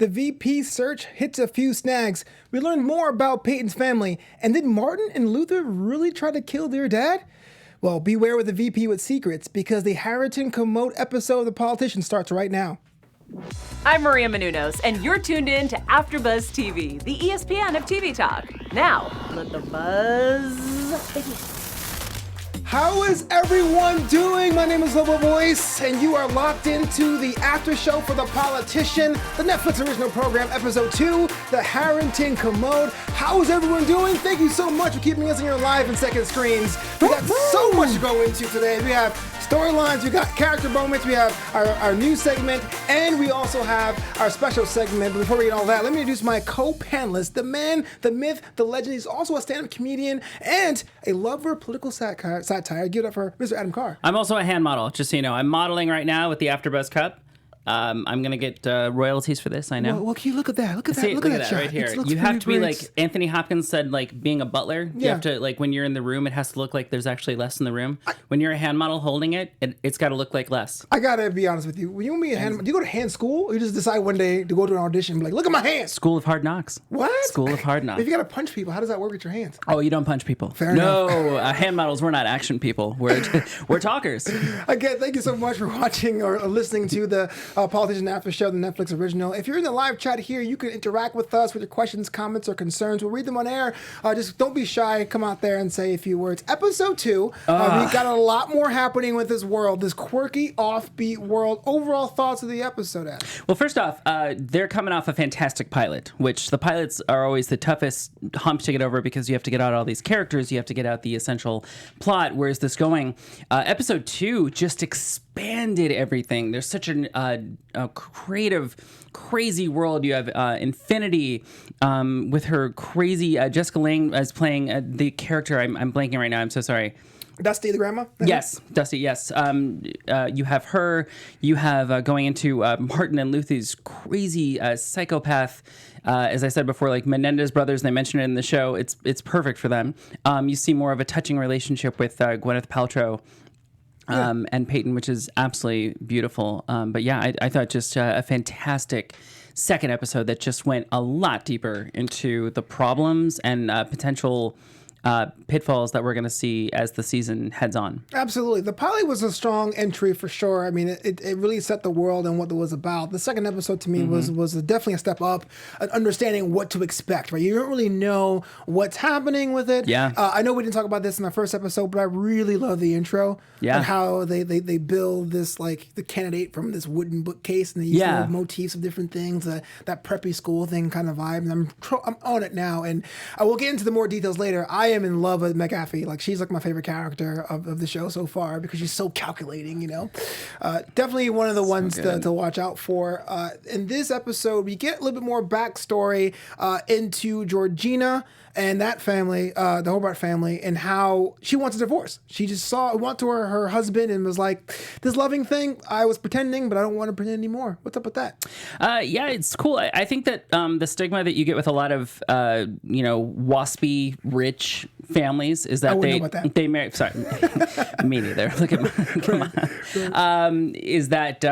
The VP search hits a few snags. We learned more about Peyton's family. And did Martin and Luther really try to kill their dad? Well, beware with the VP with secrets, because the Harrington Commode episode of The Politician starts right now. I'm Maria Menounos, and you're tuned in to AfterBuzz TV, the ESPN of TV talk. Now, let the buzz begin. How is everyone doing? My name is Lobo Voice, and you are locked into the after show for The Politician, the Netflix original program, episode 2, The Harrington Commode. How is everyone doing? Thank you so much for keeping us in your live and second screens. We got so much to go into today. We have storylines, we got character moments, we have our news segment, and we also have our special segment. But before we get all that, let me introduce my co-panelist, the man, the myth, the legend. He's also a stand-up comedian and a lover of political satire. Give it up for Mr. Adam Carr. I'm also a hand model, just so you know. I'm modeling right now with the AfterBuzz Cup. I'm going to get royalties for this, I know. Well, can you look at that? Look at See, that. Look at that shot. right here. Looks You have to be great. like, Anthony Hopkins said, like, being a butler. You have to, like, when you're in the room, it has to look like there's actually less in the room. When you're a hand model holding it, it's got to look like less. I got to be honest with you. When you be a hand, do you go to hand school, or you just decide one day to go to an audition and be like, look at my hands? School of Hard Knocks. What? School of Hard Knocks. If you got to punch people, how does that work with your hands? Oh, you don't punch people. Fair enough. No, hand models, we're not action people. We're talkers. Again, thank you so much for watching or listening to the Politician After Show, the Netflix original. If you're in the live chat here, you can interact with us with your questions, comments, or concerns. We'll read them on air. Just don't be shy. Come out there and say a few words. Episode 2, we got a lot more happening with this world, this quirky, offbeat world. Overall thoughts of the episode, Adam? Well, first off, they're coming off a fantastic pilot, which the pilots are always the toughest hump to get over because you have to get out all these characters, you have to get out the essential plot. Where's this going? Episode 2 just expanded everything. There's such a creative, crazy world. You have Infinity with her crazy Jessica Lange as playing the character. I'm blanking right now. I'm so sorry. Dusty the grandma? Yes, Dusty, yes. You have her. You have going into Martin and Luther's crazy psychopath. As I said before, like Menendez brothers, they mentioned it in the show. It's perfect for them. You see more of a touching relationship with Gwyneth Paltrow. And Peyton, which is absolutely beautiful. But yeah, I thought just a fantastic second episode that just went a lot deeper into the problems and potential pitfalls that we're going to see as the season heads on. Absolutely. The pilot was a strong entry for sure. I mean, it really set the world and what it was about. The second episode to me was definitely a step up, understanding what to expect, right? You don't really know what's happening with it. Yeah. I know we didn't talk about this in the first episode, but I really love the intro and how they build this, like, the candidate from this wooden bookcase and they use little motifs of different things, that preppy school thing kind of vibe. And I'm on it now. And I will get into the more details later. I am in love with McAfee. Like, she's like my favorite character of the show so far because she's so calculating, you know. Definitely one of the ones to watch out for. In this episode, we get a little bit more backstory into Georgina and that family, the Hobart family, and how she wants a divorce. She just went to her husband and was like, this loving thing, I was pretending, but I don't want to pretend anymore. What's up with that? Yeah, it's cool. I think that the stigma that you get with a lot of, waspy, rich families is that they marry. Sorry, me neither. Look at my, come on. Is that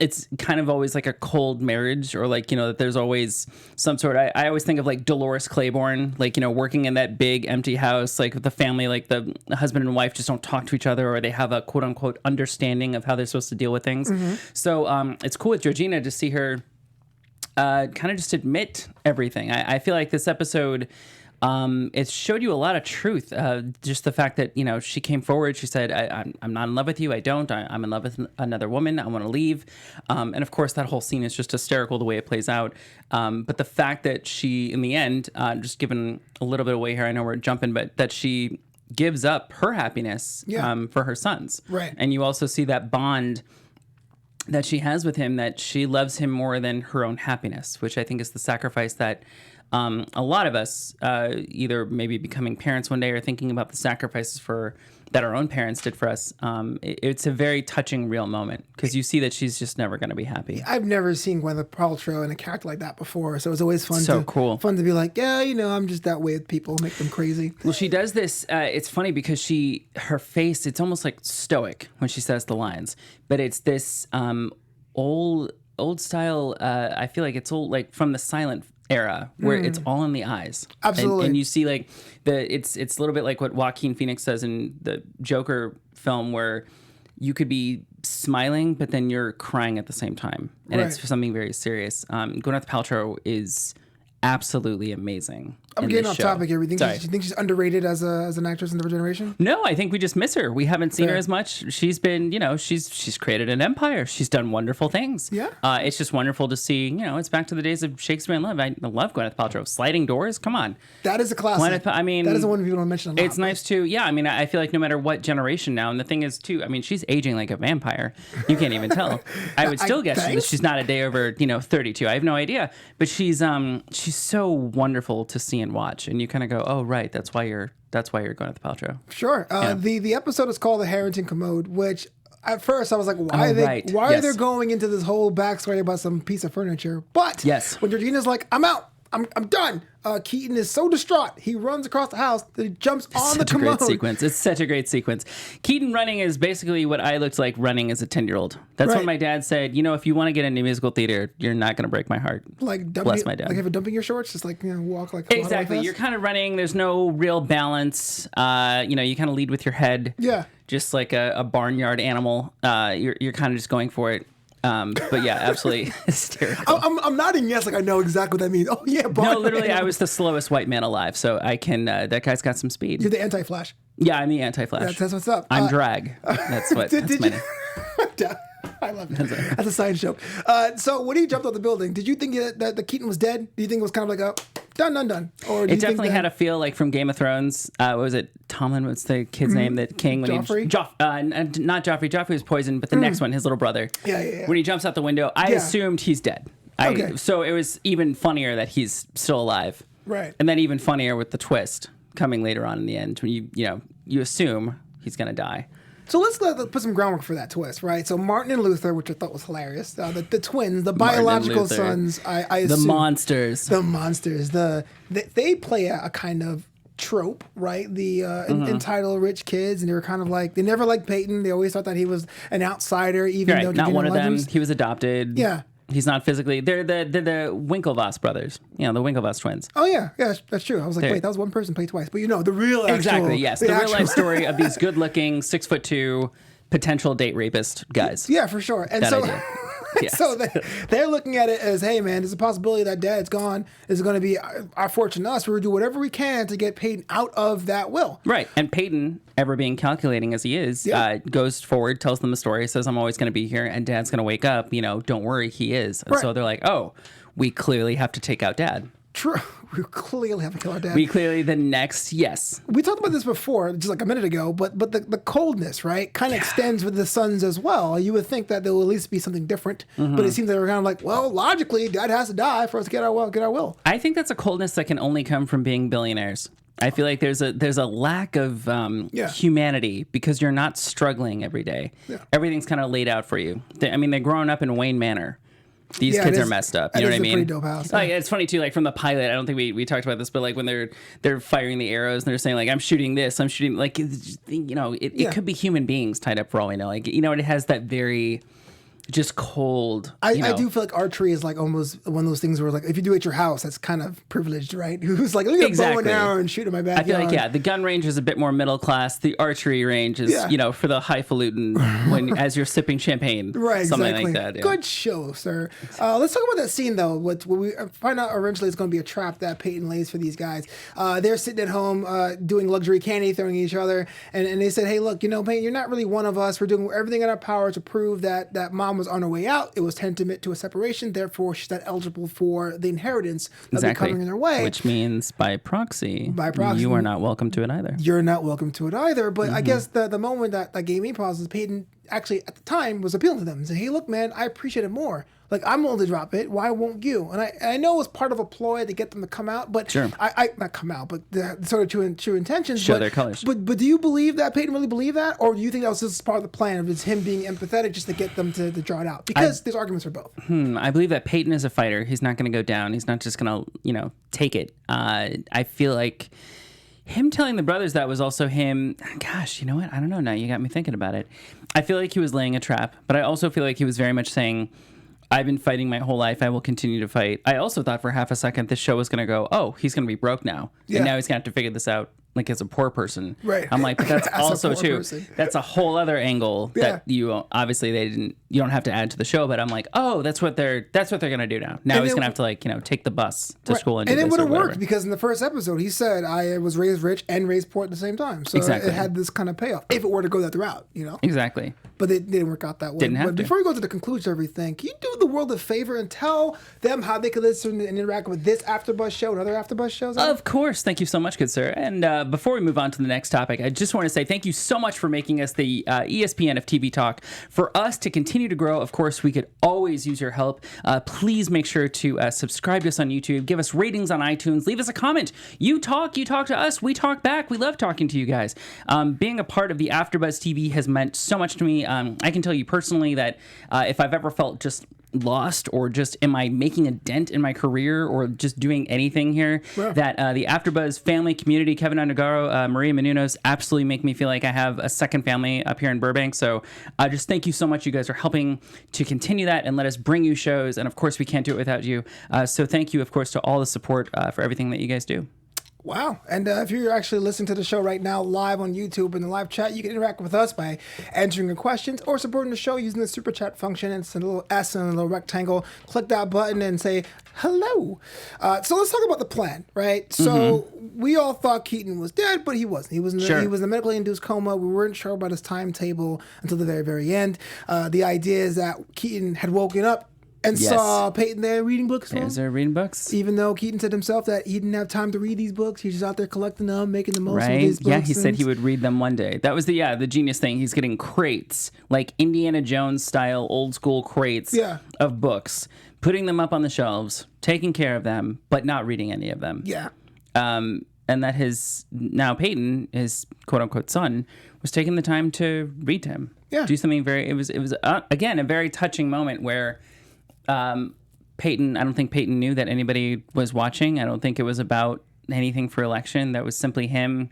it's kind of always like a cold marriage, or like, that there's always some sort. I always think of like Dolores Claiborne, like, working in that big empty house, like with the family, like the husband and wife just don't talk to each other, or they have a quote unquote understanding of how they're supposed to deal with things. So it's cool with Georgina to see her kind of just admit everything. I feel like this episode, it showed you a lot of truth. Just the fact that, she came forward, she said, I'm not in love with you. I'm in love with another woman. I want to leave. And of course that whole scene is just hysterical the way it plays out. But the fact that she, in the end, just giving a little bit away here, I know we're jumping, but that she gives up her happiness for her sons. Right. And you also see that bond that she has with him, that she loves him more than her own happiness, which I think is the sacrifice that a lot of us, either maybe becoming parents one day or thinking about the sacrifices that our own parents did for us, it's a very touching, real moment because you see that she's just never going to be happy. I've never seen Gwyneth Paltrow in a character like that before, so it's always fun. Fun to be like, I'm just that way with people, make them crazy. Well, she does this. It's funny because her face, it's almost like stoic when she says the lines, but it's this old old style. I feel like it's old, like from the silent era where it's all in the eyes. Absolutely. And you see like it's a little bit like what Joaquin Phoenix does in the Joker film, where you could be smiling, but then you're crying at the same time. And it's for something very serious. Gwyneth Paltrow is absolutely amazing. I'm getting off topic here. Do you think she's underrated as an actress in the generation? No, I think we just miss her. We haven't seen her as much. She's been, she's created an empire. She's done wonderful things. Yeah. It's just wonderful to see, it's back to the days of Shakespeare in Love. I love Gwyneth Paltrow. Sliding Doors, come on. That is a classic. That is the one people don't mention a lot. It's nice too. Yeah, I feel like no matter what generation now, and the thing is too, she's aging like a vampire. You can't even tell. I would still guess she's not a day over, 32. I have no idea. But she's so wonderful to see and watch, and you kind of go, oh right, that's why you're Gwyneth Paltrow. Sure. The episode is called the Harrington Commode, which at first I was like, why are they going into this whole backstory about some piece of furniture? But when Georgina's like, I'm out, I'm done. Keaton is so distraught. He runs across the house that he jumps on the commode. It's such a great sequence. Keaton running is basically what I looked like running as a 10-year-old. That's when my dad said, if you want to get into musical theater, you're not going to break my heart. Bless my dad. Like if you're dumping your shorts, just walk like exactly. You're kind of running. There's no real balance. You kind of lead with your head. Yeah. Just like a barnyard animal. You're kind of just going for it. But yeah, absolutely hysterical. I'm nodding yes, like I know exactly what that means. Oh yeah, no, literally, I was the slowest white man alive, so I can. That guy's got some speed. You're the anti-Flash. Yeah, I'm the anti-Flash. That's what's up. I'm drag. That's what. That's my name. I love it. That's a science joke. So when he jumped off the building, did you think that the Keaton was dead? Do you think it was kind of like a done? Or it definitely had a feel like from Game of Thrones. What was it? Tomlin, what's the kid's name? That King. Joffrey? Not Joffrey. Joffrey was poisoned, but the next one, his little brother. Yeah. When he jumps out the window, I assumed he's dead. Okay. So it was even funnier that he's still alive. Right. And then even funnier with the twist coming later on in the end when you assume he's going to die. So let's put some groundwork for that twist, right? So Martin and Luther, which I thought was hilarious, the twins, the biological sons, I assume. The monsters. The monsters. They play a kind of trope, right? The entitled rich kids, and they were kind of like, they never liked Peyton. They always thought that he was an outsider, even though not one of them. He was adopted. Yeah. He's not physically. They're the Winklevoss brothers. The Winklevoss twins. Oh yeah, that's true. I was like, wait, that was one person played twice, but the real exactly yes, the real life story of these good-looking 6'2" potential date rapist guys. Yeah, for sure. And Yes. So they're looking at it as, hey man, there's a possibility that dad's gone. It's going to be our fortune to us. We're going to do whatever we can to get Peyton out of that will. Right. And Peyton, ever being calculating as he is, goes forward, tells them the story, says, I'm always going to be here, and dad's going to wake up. Don't worry, he is. And so they're like, oh, we clearly have to take out dad. True. We clearly have to kill our dad. We talked about this before, just like a minute ago, but the coldness, right, kind of extends with the sons as well. You would think that there will at least be something different, but it seems that we're kind of like, well, logically, dad has to die for us to get our will. I think that's a coldness that can only come from being billionaires. I feel like there's a lack of humanity because you're not struggling every day. Yeah. Everything's kind of laid out for you. They're growing up in Wayne Manor. These kids are messed up. You know what I mean? Pretty dope house. Like, it's funny too. Like from the pilot, I don't think we talked about this, but like when they're firing the arrows and they're saying like, I'm shooting this, I'm shooting like, it could be human beings tied up for all we know. Like it has that very just cold. I do feel like archery is like almost one of those things where like if you do it at your house, that's kind of privileged, right? Who's like, let me get a bow and arrow and shoot in my backyard. I feel like the gun range is a bit more middle class. The archery range is for the highfalutin as you're sipping champagne, right? Something exactly. like that. Yeah. Good show, sir. Let's talk about that scene though. What we find out eventually is going to be a trap that Peyton lays for these guys. They're sitting at home doing luxury candy, throwing at each other, and they said, hey, look, Peyton, you're not really one of us. We're doing everything in our power to prove that mom was on her way out. It was tantamount to a separation. Therefore, she's not eligible for the inheritance that'll be coming in her way. Which means by proxy, you are not welcome to it either. You're not welcome to it either. But I guess the moment that gave me pause is Peyton actually at the time was appealing to them and saying, hey, look, man, I appreciate it more. Like, I'm willing to drop it. Why won't you? And I know it was part of a ploy to get them to come out, but sure. I not come out, but sort of true intentions. Show their colors. But do you believe that Peyton really believed that? Or do you think that was just part of the plan of him being empathetic just to get them to draw it out? Because there's arguments for both. I believe that Peyton is a fighter. He's not going to go down. He's not just going to, take it. I feel like him telling the brothers that was also him. Gosh, you know what? I don't know. Now you got me thinking about it. I feel like he was laying a trap, but I also feel like he was very much saying, I've been fighting my whole life. I will continue to fight. I also thought for half a second this show was going to go, oh, he's going to be broke now. Yeah. And now he's going to have to figure this out like as a poor person. Right. I'm like, but that's also too, that's a whole other angle that you obviously you don't have to add to the show, but I'm like, oh, that's what they're going to do now. Now he's going to have to like, take the bus to school and do this. And it would have worked because in the first episode, he said, I was raised rich and raised poor at the same time. So it had this kind of payoff if it were to go that route, Exactly. But it didn't work out that way. Didn't have but before we go to the conclusion of everything, can you do the world a favor and tell them how they could listen and interact with this AfterBuzz show and other AfterBuzz shows? Of course. Thank you so much, good sir. And before we move on to the next topic, I just want to say thank you so much for making us the ESPN of TV Talk. For us to continue to grow, of course, we could always use your help. Please make sure to subscribe to us on YouTube, give us ratings on iTunes, leave us a comment. You talk to us, we talk back. We love talking to you guys. Being a part of the AfterBuzz TV has meant so much to me. I can tell you personally that if I've ever felt just lost or just am I making a dent in my career or just doing anything here, that the AfterBuzz family community, Keven Undergaro, Maria Menounos, absolutely make me feel like I have a second family up here in Burbank. So just thank you so much. You guys are helping to continue that and let us bring you shows. And of course, we can't do it without you. So thank you, of course, to all the support for everything that you guys do. Wow. And if you're actually listening to the show right now live on YouTube in the live chat, you can interact with us by answering your questions or supporting the show using the super chat function. It's a little S and a little rectangle. Click that button and say hello. So let's talk about the plan, right? So we all thought Keaton was dead, but he wasn't. He was in a medically induced coma. We weren't sure about his timetable until the very, very end. The idea is that Keaton had woken up and saw Peyton there reading books. They're reading books. Even though Keaton said himself that he didn't have time to read these books. He's just out there collecting them, making the most of these books. Yeah, he said he would read them one day. That was the genius thing. He's getting crates, like Indiana Jones style, old school crates of books, putting them up on the shelves, taking care of them, but not reading any of them. Yeah. And that now Peyton, his quote unquote son, was taking the time to read to him. Yeah. Do something it was again, a very touching moment where Peyton, I don't think Peyton knew that anybody was watching. I don't think it was about anything for election. That was simply him.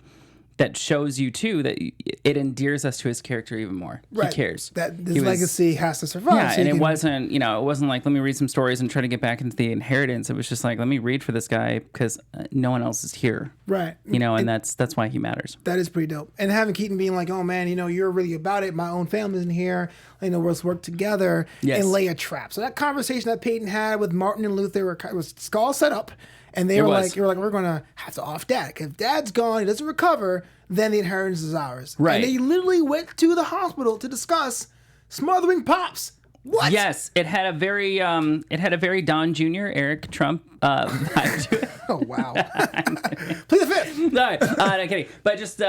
That shows you too that it endears us to his character even more. Right. He cares. That his legacy has to survive. Yeah, so and it wasn't like, let me read some stories and try to get back into the inheritance. It was just like, let me read for this guy because no one else is here. Right. And that's why he matters. That is pretty dope. And having Keaton being like, oh man, you're really about it. My own family's in here. Let's work together and lay a trap. So that conversation that Peyton had with Martin and Luther was all set up. And they were like, we're going to have to off Dad. If Dad's gone, he doesn't recover, then the inheritance is ours. Right. And they literally went to the hospital to discuss smothering Pops. What? Yes, it had a very Don Jr. Eric Trump vibe to it. Oh wow! Plead the fifth. No, no kidding. But just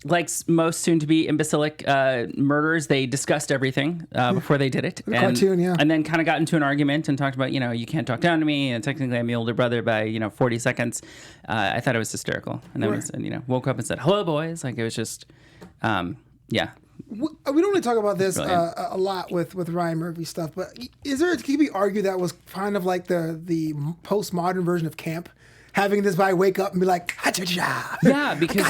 like most soon-to-be imbecilic murderers, they discussed everything before they did it. Cartoon, yeah. And then kind of got into an argument and talked about, you can't talk down to me, and technically I'm your older brother by 40 seconds. I thought it was hysterical. And then we said, woke up and said, "Hello, boys." Like it was just, yeah. We don't really talk about this a lot with Ryan Murphy stuff, but can we argue that was kind of like the postmodern version of camp? Having this guy wake up and be like, ha-cha-cha. Yeah, because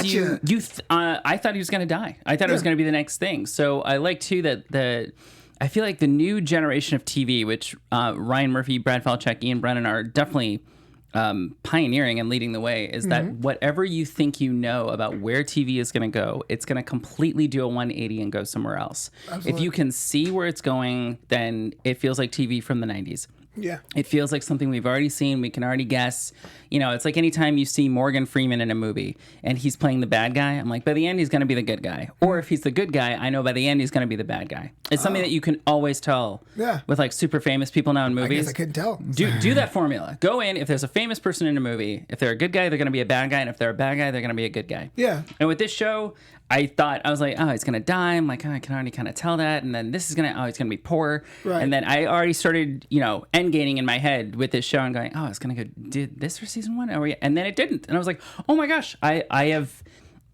I thought he was going to die. I thought it was going to be the next thing. So I like too that I feel like the new generation of TV, which Ryan Murphy, Brad Falchuk, Ian Brennan are definitely pioneering and leading the way, is that whatever you think about where TV is going to go, it's going to completely do a 180 and go somewhere else. Absolutely. If you can see where it's going, then it feels like TV from the 90s. Yeah. It feels like something we've already seen. We can already guess. It's like anytime you see Morgan Freeman in a movie and he's playing the bad guy, I'm like, by the end, he's going to be the good guy. Or if he's the good guy, I know by the end, he's going to be the bad guy. It's something that you can always tell with like super famous people now in movies. I guess I couldn't tell. Do that formula. Go in. If there's a famous person in a movie, if they're a good guy, they're going to be a bad guy. And if they're a bad guy, they're going to be a good guy. Yeah. And with this show, I was like, oh, he's going to die. I'm like, oh, I can already kind of tell that. And then this is he's going to be poor. Right. And then I already started, endgaming in my head with this show and going, oh, it's going to go, did this for season 1? And then it didn't. And I was like, oh my gosh, I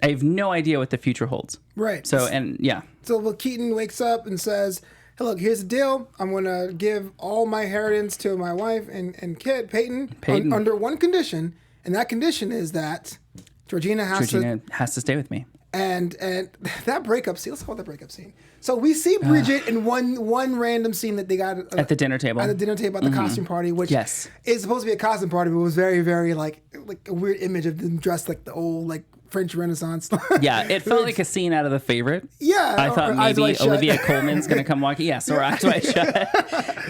have no idea what the future holds. Right. So, and yeah. So Keaton wakes up and says, hey, look, here's the deal. I'm going to give all my inheritance to my wife and kid, Peyton. under one condition. And that condition is that Georgina has to stay with me. And that breakup scene, let's talk about that breakup scene. So we see Bridget in one random scene that they got at the dinner table. At the dinner table at the costume party, which is supposed to be a costume party, but it was very, very like a weird image of them dressed like the old like French Renaissance. Yeah, it felt like a scene out of The Favorite. Yeah. I thought maybe Olivia Colman's going to come walking. Yes, or Eyes Wide Shut.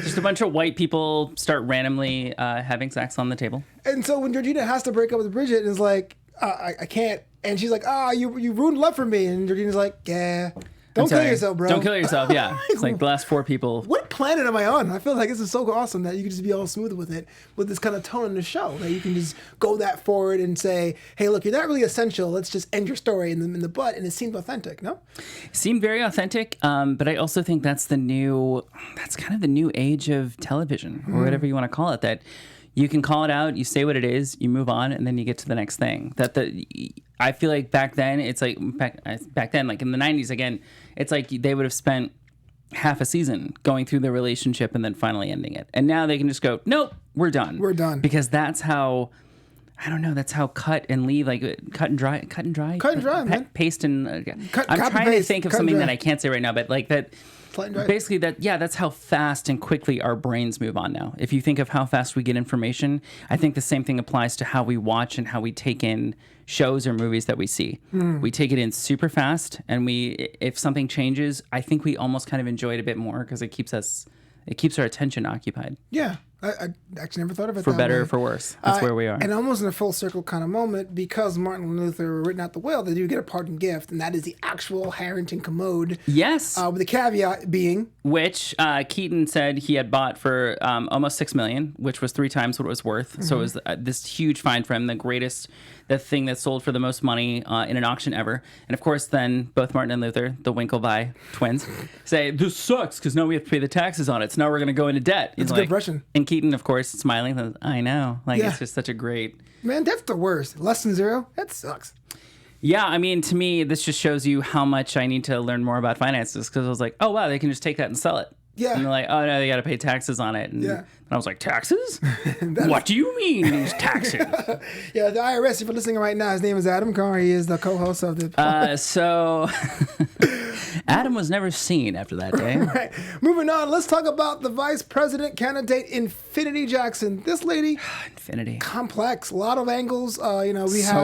Just a bunch of white people start randomly having sex on the table. And so when Georgina has to break up with Bridget, it's like, I can't. And she's like, you ruined love for me. And Georgina's like, yeah. Don't kill yourself, bro. Don't kill yourself, yeah. It's like the last 4 people. What planet am I on? I feel like this is so awesome that you can just be all smooth with it, with this kind of tone in the show. That you can just go that forward and say, hey, look, you're not really essential. Let's just end your story in the butt. And it seemed authentic, no? It seemed very authentic, but I also think that's kind of the new age of television, or whatever you want to call it, that you can call it out, you say what it is, you move on, and then you get to the next thing. I feel like back then, it's like back then, like in the 90s, again, it's like they would have spent half a season going through the relationship and then finally ending it. And now they can just go, nope, we're done. We're done. Because that's how, I don't know, that's how cut and leave, like cut and dry, man. Paste and, I'm trying to think of something that I can't say right now, but like that. Basically, that's how fast and quickly our brains move on now. If you think of how fast we get information, I think the same thing applies to how we watch and how we take in shows or movies that we see. We take it in super fast, and if something changes, I think we almost kind of enjoy it a bit more because it keeps our attention occupied. Yeah. I actually never thought of it for that better way. or for worse. That's where we are. And almost in a full circle kind of moment, because Martin Luther written out the will, they do get a parting gift, and that is the actual Harrington Commode. Yes. With the caveat being, which Keaton said he had bought for almost $6 million, which was 3 times what it was worth. So it was this huge find for him, the thing that sold for the most money in an auction ever. And of course, then both Martin and Luther, the Winklevi twins, say, this sucks because now we have to pay the taxes on it. So now we're going to go into debt. That's a good impression. And Keaton, of course, smiling, says, I know. It's just such a great... Man, that's the worst. Less than zero? That sucks. Yeah, I mean, to me, this just shows you how much I need to learn more about finances, because I was like, oh, wow, they can just take that and sell it. Yeah. And they're like, oh, no, they got to pay taxes on it. And I was like, taxes? What do you mean, these taxes? Yeah, the IRS, if you're listening right now, his name is Adam Carr. He is the co-host of the... So Adam was never seen after that day. Right. Moving on, let's talk about the vice president candidate, Infinity Jackson. This lady... Infinity. Complex. A lot of angles. We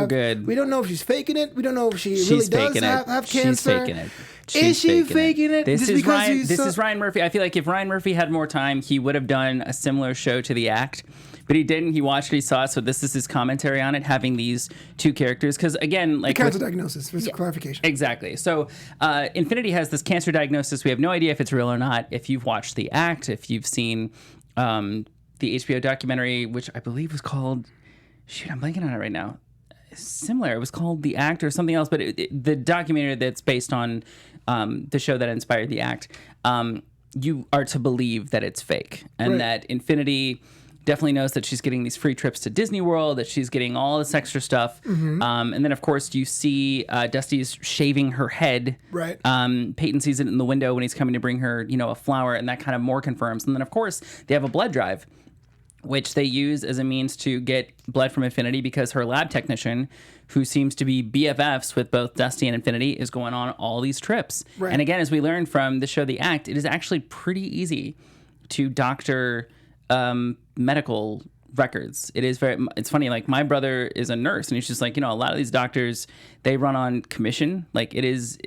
good. We don't know if she's faking it. We don't know if she really does have cancer. She's faking it. Is she faking it? This is Ryan Murphy. I feel like if Ryan Murphy had more time, he would have done a similar show to The Act. But he didn't. He watched it. He saw it. So this is his commentary on it, having these 2 characters. Because again, like the cancer diagnosis, for clarification. Exactly. So Infinity has this cancer diagnosis. We have no idea if it's real or not. If you've watched The Act, if you've seen the HBO documentary, which I believe was called, I'm blanking on it right now. Similar. It was called The Act or something else. But the documentary that's based on the show that inspired The Act, you are to believe that it's fake, and that Infinity definitely knows that she's getting these free trips to Disney World, that she's getting all this extra stuff. And then, of course, you see Dusty's shaving her head. Right. Peyton sees it in the window when he's coming to bring her, a flower, and that kind of more confirms. And then, of course, they have a blood drive, which they use as a means to get blood from Infinity, because her lab technician, who seems to be BFFs with both Dusty and Infinity, is going on all these trips. Right. And again, as we learned from the show The Act, it is actually pretty easy to doctor medical records. It's funny, like my brother is a nurse, and he's just like, a lot of these doctors, they run on commission. Like it's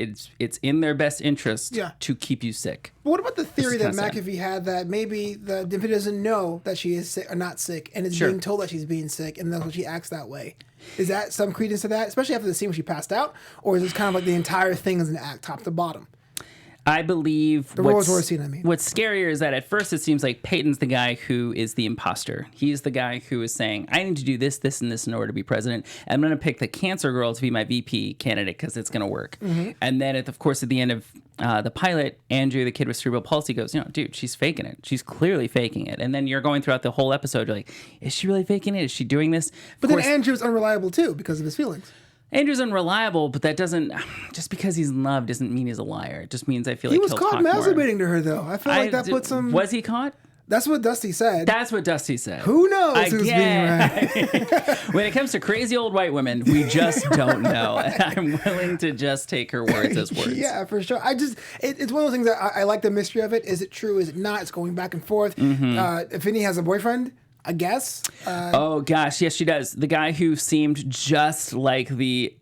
in their best interest to keep you sick. But what about the theory that McAfee had that maybe the Infinity doesn't know that she is sick or not sick, and is being told that she's being sick, and that's why she acts that way? Is that some credence to that, especially after the scene when she passed out, or is this kind of like the entire thing is an act, top to bottom? I believe the Rolls Royce scene, what's scarier is that at first it seems like Peyton's the guy who is the imposter. He's the guy who is saying, I need to do this, this, and this in order to be president. I'm going to pick the cancer girl to be my VP candidate because it's going to work. And then, at the end of the pilot, Andrew, the kid with cerebral palsy, goes, dude, she's faking it. She's clearly faking it. And then you're going throughout the whole episode, you're like, is she really faking it? Is she doing this? But then Andrew's unreliable too because of his feelings. Andrew's unreliable, but that doesn't, just because he's in love doesn't mean he's a liar. It just means I feel like he was caught masturbating to her, though. I feel like that puts him... Was he caught? That's what Dusty said. That's what Dusty said. Who knows who's being right? When it comes to crazy old white women, we just don't know. And I'm willing to just take her words as words. Yeah, for sure. It's one of those things that I like the mystery of it. Is it true? Is it not? It's going back and forth. If Vinny has a boyfriend, I guess. Oh gosh, yes, she does. The guy who seemed just like the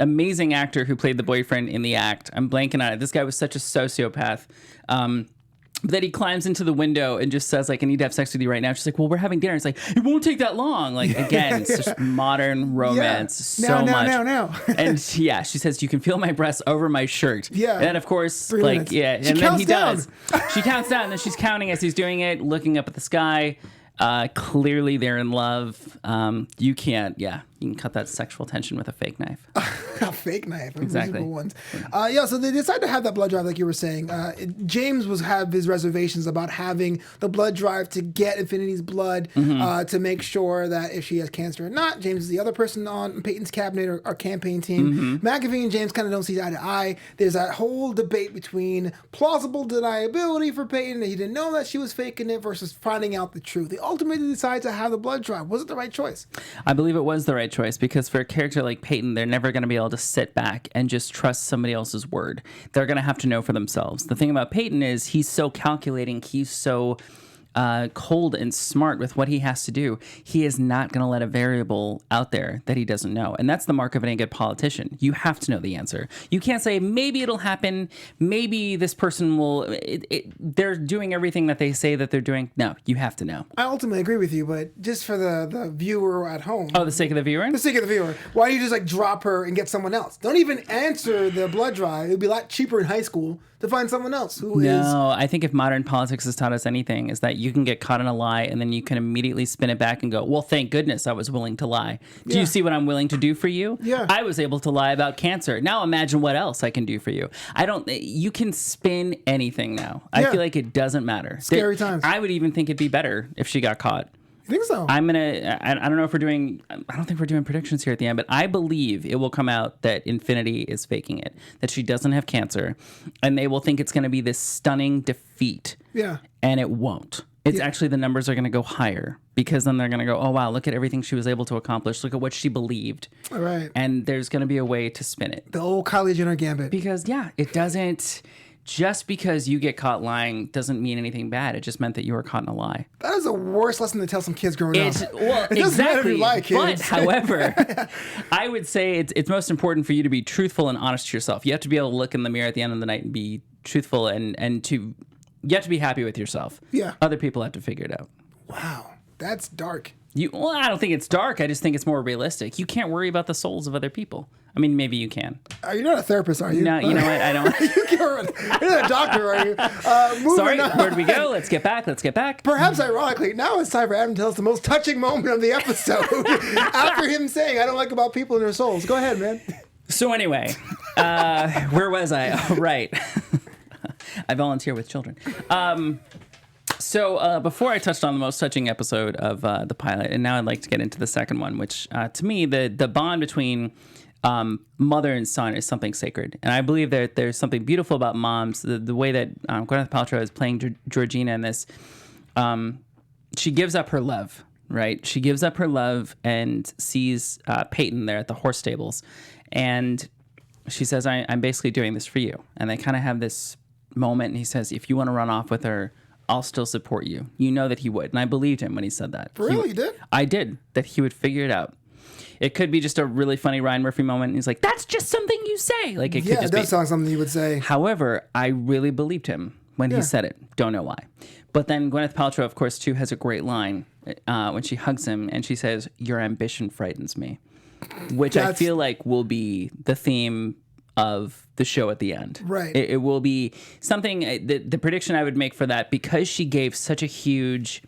amazing actor who played the boyfriend in The Act. I'm blanking on it. This guy was such a sociopath. That he climbs into the window and just says, like, I need to have sex with you right now. She's like, well, we're having dinner. It's like, it won't take that long. Like, again, it's just modern romance much. Now. And yeah, she says, you can feel my breasts over my shirt. Yeah. And then, of course, 3 minutes. yeah. And then he does. She counts down, and then she's counting as he's doing it, looking up at the sky. Clearly they're in love. You can cut that sexual tension with a fake knife. A fake knife. Exactly. Ones. So they decided to have that blood drive, like you were saying. James have his reservations about having the blood drive to get Infinity's blood to make sure that if she has cancer or not. James is the other person on Peyton's cabinet or campaign team. McAfee and James kind of don't see eye to eye. There's that whole debate between plausible deniability for Peyton, that he didn't know that she was faking it, versus finding out the truth. They ultimately decided to have the blood drive. Was it the right choice? I believe it was the right choice, because for a character like Peyton, they're never going to be able to sit back and just trust somebody else's word. They're going to have to know for themselves. The thing about Peyton is he's so calculating, he's so cold and smart with what he has to do. He is not going to let a variable out there that he doesn't know. And that's the mark of any good politician. You have to know the answer. You can't say, maybe it'll happen. Maybe this person will. They're doing everything that they say that they're doing. No, you have to know. I ultimately agree with you, but just for the viewer at home. Oh, the sake of the viewer? The sake of the viewer. Why don't you just like drop her and get someone else? Don't even answer the blood drive. It would be a lot cheaper in high school to find someone else who is... No, I think if modern politics has taught us anything, is that you can get caught in a lie and then you can immediately spin it back and go, well, thank goodness I was willing to lie. Do you see what I'm willing to do for you? Yeah. I was able to lie about cancer. Now imagine what else I can do for you. You can spin anything now. I feel like it doesn't matter. Scary times. I would even think it'd be better if she got caught. You think so? I don't know if I don't think we're doing predictions here at the end, but I believe it will come out that Infinity is faking it, that she doesn't have cancer, and they will think it's going to be this stunning defeat. Yeah. And it won't. It's actually, the numbers are going to go higher, because then they're going to go, oh, wow, look at everything she was able to accomplish. Look at what she believed. All right. And there's going to be a way to spin it. The old Kylie Jenner gambit. Because, it doesn't... Just because you get caught lying doesn't mean anything bad. It just meant that you were caught in a lie. That is the worst lesson to tell some kids growing up. Well, it doesn't matter if you lie, kids. But, however, I would say it's most important for you to be truthful and honest to yourself. You have to be able to look in the mirror at the end of the night and be truthful, and you have to be happy with yourself. Yeah. Other people have to figure it out. Wow. That's dark. I don't think it's dark. I just think it's more realistic. You can't worry about the souls of other people. I mean, maybe you can. You're not a therapist, are you? No, you know what? I don't. You're not a doctor, are you? Sorry, where'd we go? Let's get back. Perhaps ironically, now it's time for Adam to tell us the most touching moment of the episode. After him saying, I don't like about people and their souls. Go ahead, man. So anyway, where was I? Oh, right. I volunteer with children. So before I touched on the most touching episode of the pilot, and now I'd like to get into the second one, which to me, the bond between mother and son is something sacred. And I believe that there's something beautiful about moms. The way that Gwyneth Paltrow is playing Georgina in this, she gives up her love, right? She gives up her love and sees Peyton there at the horse stables. And she says, I'm basically doing this for you. And they kind of have this moment, and he says, if you want to run off with her, I'll still support you. You know that he would. And I believed him when he said that. Really? You did? I did. That he would figure it out. It could be just a really funny Ryan Murphy moment. And he's like, that's just something you say. Like, it could just it does sound like something you would say. However, I really believed him when he said it. Don't know why. But then Gwyneth Paltrow, of course, too, has a great line when she hugs him. And she says, your ambition frightens me. Which I feel like will be the theme of the show at the end. Right. It will be something, the prediction I would make for that, because she gave such a huge,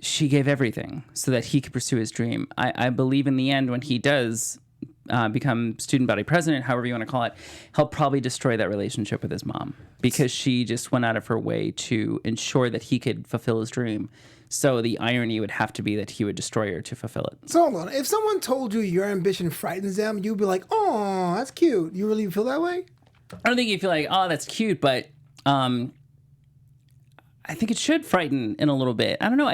she gave everything so that he could pursue his dream. I believe in the end, when he does become student body president, however you want to call it, he'll probably destroy that relationship with his mom, because she just went out of her way to ensure that he could fulfill his dream. So the irony would have to be that he would destroy her to fulfill it. So hold on. If someone told you your ambition frightens them, you'd be like, oh, that's cute. You really feel that way? I don't think you feel like, oh, that's cute, but I think it should frighten in a little bit. I don't know.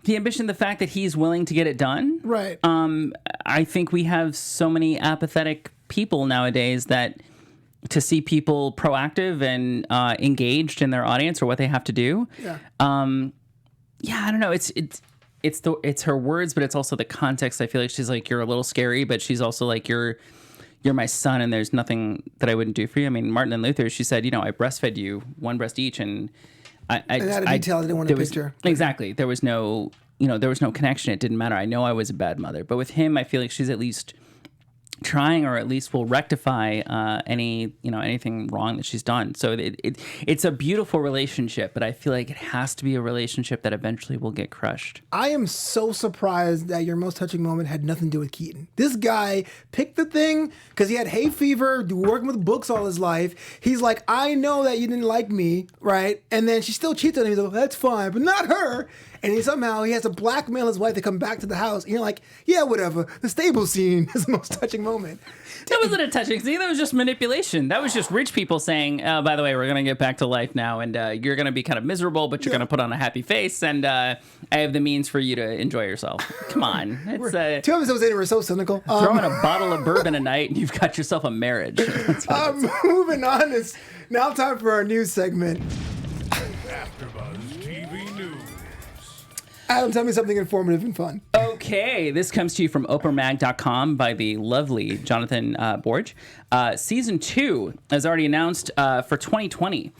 The ambition, the fact that he's willing to get it done. Right. I think we have so many apathetic people nowadays that to see people proactive and engaged in their audience or what they have to do. Yeah. I don't know. It's her words, but it's also the context. I feel like she's like, you're a little scary, but she's also like, you're my son, and there's nothing that I wouldn't do for you. I mean, Martin and Luther, she said, I breastfed you one breast each, and I had a detail I didn't want to picture. Exactly. There was no connection. It didn't matter. I know I was a bad mother, but with him, I feel like she's at least trying, or at least will rectify anything wrong that she's done. So it's a beautiful relationship, but I feel like it has to be a relationship that eventually will get crushed. I am so surprised that your most touching moment had nothing to do with Keaton. This guy picked the thing because he had hay fever, working with books all his life. He's like, I know that you didn't like me, right? And then she still cheats on him. He's like, that's fine, but not her. And he has to blackmail his wife to come back to the house. And you're like, yeah, whatever. The stable scene is the most touching moment. That wasn't a touching scene. That was just manipulation. That was just rich people saying, oh, by the way, we're going to get back to life now. And you're going to be kind of miserable, but you're going to put on a happy face. And I have the means for you to enjoy yourself. Come on. It's 2 episodes in, we're so cynical. Throw in a bottle of bourbon a night and you've got yourself a marriage. Moving on. It's now time for our news segment. AfterBuzz TV News. Adam, tell me something informative and fun. Okay, this comes to you from OprahMag.com by the lovely Jonathan Borge. Season 2 is already announced for 2020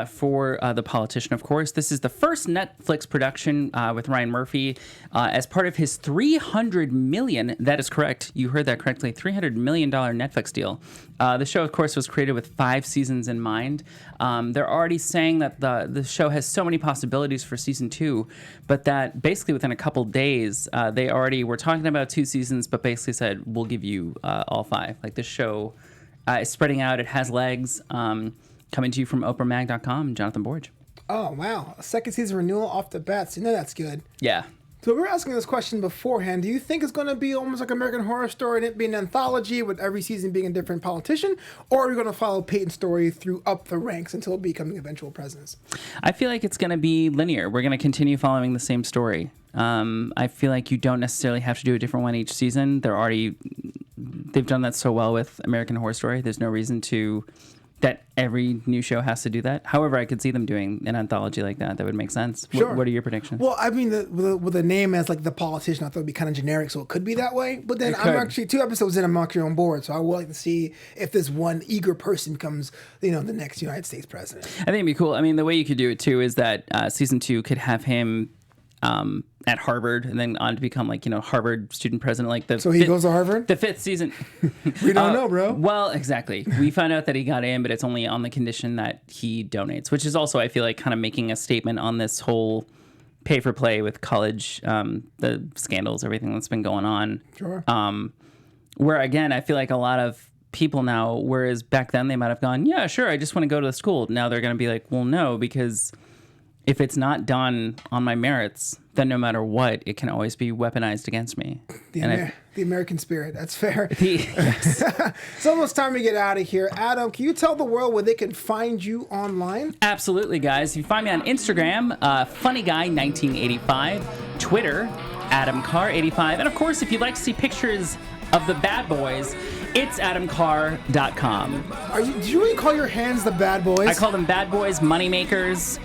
for The Politician, of course. This is the first Netflix production with Ryan Murphy as part of his $300 million, that is correct, you heard that correctly, $300 million Netflix deal. The show, of course, was created with 5 seasons in mind. They're already saying that the show has so many possibilities for season 2, but that basically within a couple days, they already were talking about 2 seasons, but basically said, we'll give you all 5. Like, this show is spreading out. It has legs. Coming to you from OprahMag.com, Jonathan Borge. Oh, wow. A second season renewal off the bat. So, that's good. Yeah. So we were asking this question beforehand. Do you think it's going to be almost like American Horror Story and it being an anthology with every season being a different politician? Or are we going to follow Peyton's story through up the ranks until becoming eventual presidents? I feel like it's going to be linear. We're going to continue following the same story. I feel like you don't necessarily have to do a different one each season. They've done that so well with American Horror Story. There's no reason that every new show has to do that. However, I could see them doing an anthology like that. That would make sense. Sure. What are your predictions? Well, I mean, with the name as like The Politician, I thought it would be kind of generic, so it could be that way. But then I'm actually 2 episodes in, I'm actually on board. So I would like to see if this one eager person becomes, the next United States president. I think it'd be cool. I mean, the way you could do it too is that season 2 could have him at Harvard and then on to become Harvard student president. So he goes to Harvard? The 5th season. We don't know, bro. Well, exactly. We found out that he got in, but it's only on the condition that he donates, which is also, I feel like, kind of making a statement on this whole pay for play with college, the scandals, everything that's been going on. Sure. Where, again, I feel like a lot of people now, whereas back then they might have gone, yeah, sure, I just want to go to the school. Now they're going to be like, well, no, because if it's not done on my merits, then no matter what, it can always be weaponized against me. The American spirit. That's fair. It's almost time to get out of here. Adam, can you tell the world where they can find you online? Absolutely, guys. You can find me on Instagram, funnyguy1985, Twitter, AdamCarr85, and of course, if you'd like to see pictures of the bad boys, it's adamcarr.com. Did you really call your hands the bad boys? I call them bad boys, moneymakers,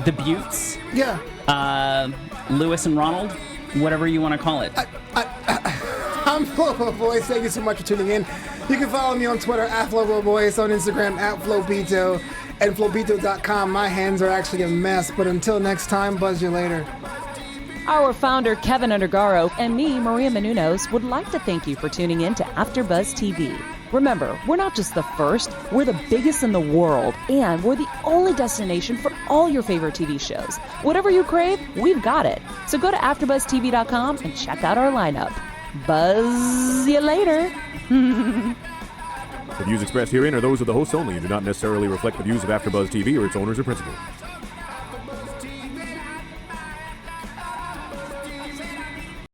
the Buttes. Yeah. Lewis and Ronald, whatever you want to call it. I'm Flobo Boys. Thank you so much for tuning in. You can follow me on Twitter at Flobo Boys, on Instagram at Flobito, and Flobito.com. My hands are actually a mess, but until next time, buzz you later. Our founder, Keven Undergaro, and me, Maria Menounos, would like to thank you for tuning in to AfterBuzz TV. Remember, we're not just the first, we're the biggest in the world, and we're the only destination for all your favorite TV shows. Whatever you crave, we've got it. So go to AfterBuzzTV.com and check out our lineup. Buzz you later. The views expressed herein are those of the hosts only and do not necessarily reflect the views of AfterBuzz TV or its owners or principals.